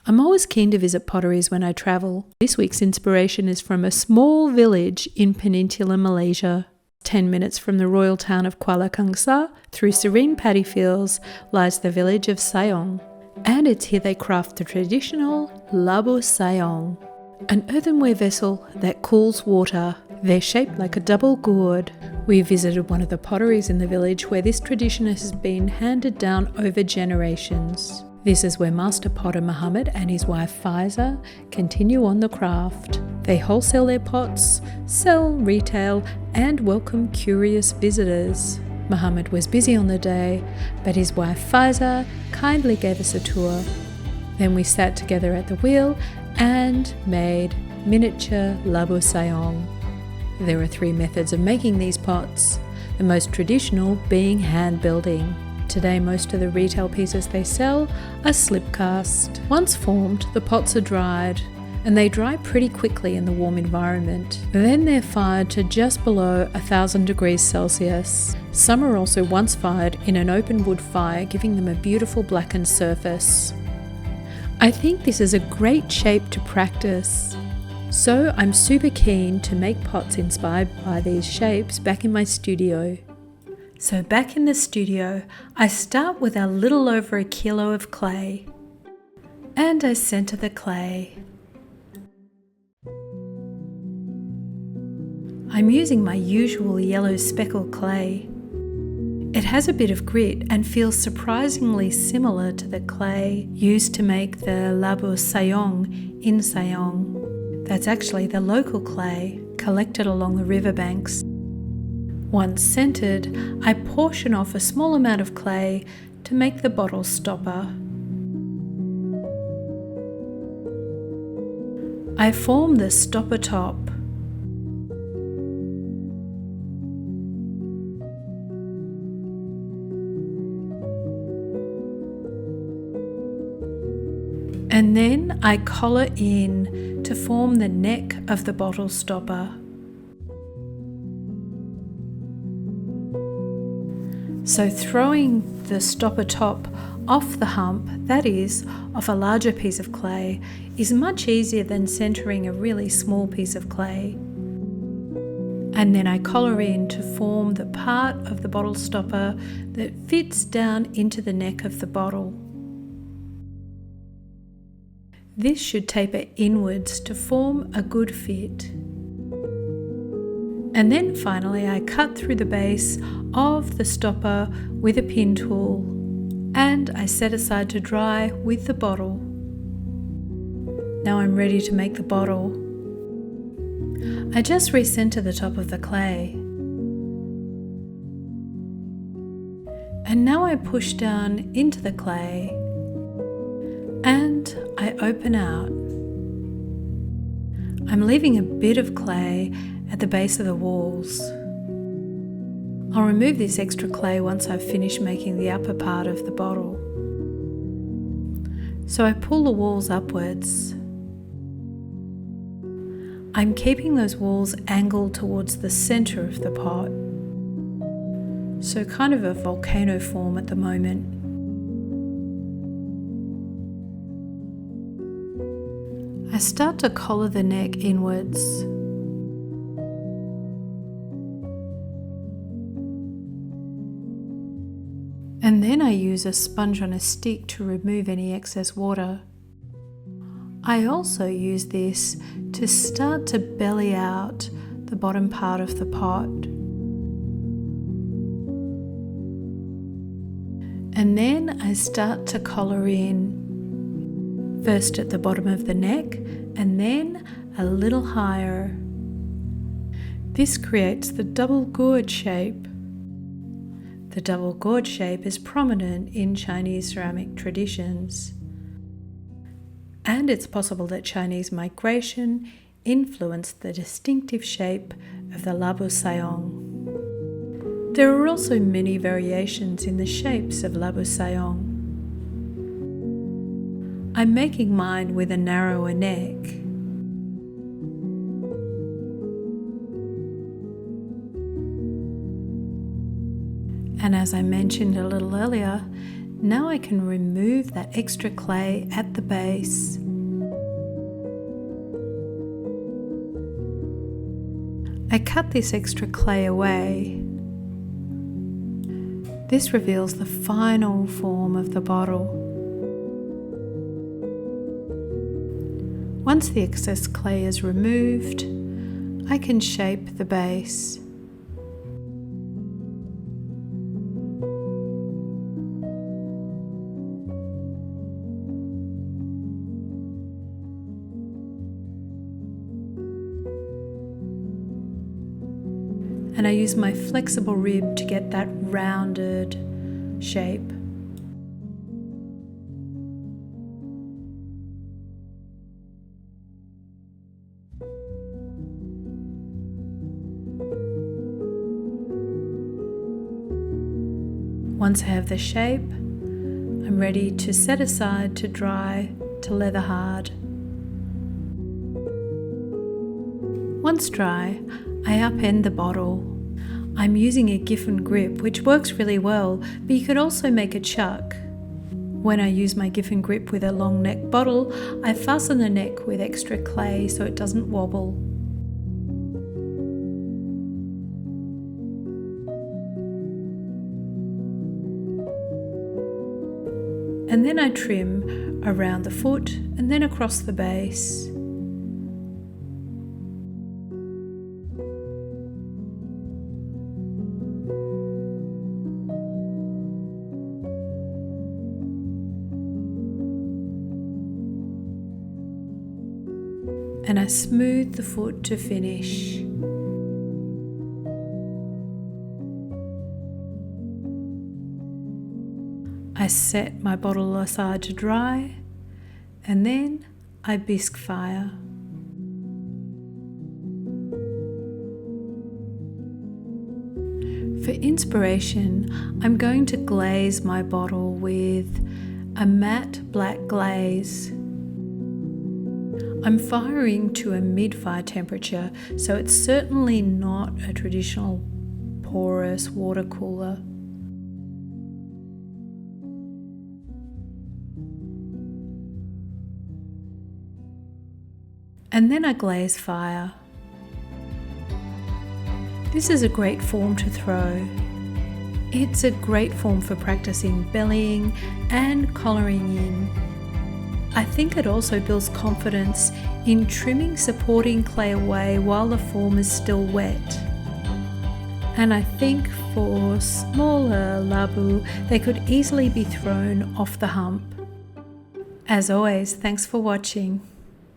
I'm always keen to visit potteries when I travel. This week's inspiration is from a small village in peninsular Malaysia. 10 minutes from the royal town of Kuala Kangsar, through serene paddy fields, lies the village of Sayong. And it's here they craft the traditional Labu Sayong, an earthenware vessel that cools water. They're shaped like a double gourd. We visited one of the potteries in the village where this tradition has been handed down over generations. This is where Master Potter Muhammad and his wife Faiza continue on the craft. They wholesale their pots, sell, retail, and welcome curious visitors. Muhammad was busy on the day, but his wife Faiza kindly gave us a tour. Then we sat together at the wheel and made miniature Labu Sayong. There are 3 methods of making these pots, the most traditional being hand building. Today, most of the retail pieces they sell are slip cast. Once formed, the pots are dried, and they dry pretty quickly in the warm environment. Then they're fired to just below 1000 degrees Celsius. Some are also once fired in an open wood fire, giving them a beautiful blackened surface. I think this is a great shape to practice. So I'm super keen to make pots inspired by these shapes back in my studio. So back in the studio, I start with a little over 1 kilo of clay. And I center the clay. I'm using my usual yellow speckled clay. It has a bit of grit and feels surprisingly similar to the clay used to make the Labu Sayong in Sayong. That's actually the local clay collected along the riverbanks. Once centered, I portion off a small amount of clay to make the bottle stopper. I form the stopper top. And then I collar in to form the neck of the bottle stopper. So throwing the stopper top off the hump, that is, off a larger piece of clay, is much easier than centering a really small piece of clay. And then I collar in to form the part of the bottle stopper that fits down into the neck of the bottle. This should taper inwards to form a good fit. And then finally I cut through the base of the stopper with a pin tool, and I set aside to dry with the bottle. Now I'm ready to make the bottle. I just recenter the top of the clay. And now I push down into the clay and I open out. I'm leaving a bit of clay at the base of the walls. I'll remove this extra clay once I've finished making the upper part of the bottle. So I pull the walls upwards. I'm keeping those walls angled towards the center of the pot. So kind of a volcano form at the moment. I start to collar the neck inwards. And then I use a sponge on a stick to remove any excess water. I also use this to start to belly out the bottom part of the pot. And then I start to collar in. First at the bottom of the neck and then a little higher. This creates the double gourd shape. The double gourd shape is prominent in Chinese ceramic traditions. And it's possible that Chinese migration influenced the distinctive shape of the Labu Sayong. There are also many variations in the shapes of Labu Sayong. I'm making mine with a narrower neck. And as I mentioned a little earlier, Now I can remove that extra clay at the base. I cut this extra clay away. This reveals the final form of the bottle. Once the excess clay is removed, I can shape the base. And I use my flexible rib to get that rounded shape. Once I have the shape, I'm ready to set aside to dry to leather hard. Once dry, I upend the bottle. I'm using a Giffen grip, which works really well, but you could also make a chuck. When I use my Giffen grip with a long neck bottle, I fasten the neck with extra clay so it doesn't wobble. And then I trim around the foot and then across the base. And I smooth the foot to finish. I set my bottle aside to dry, and then I bisque fire. For inspiration, I'm going to glaze my bottle with a matte black glaze. I'm firing to a mid-fire temperature, so it's certainly not a traditional porous water cooler. And then I glaze fire. This is a great form to throw. It's a great form for practicing bellying and collaring in. I think it also builds confidence in trimming supporting clay away while the form is still wet. And I think for smaller labu, they could easily be thrown off the hump. As always, thanks for watching.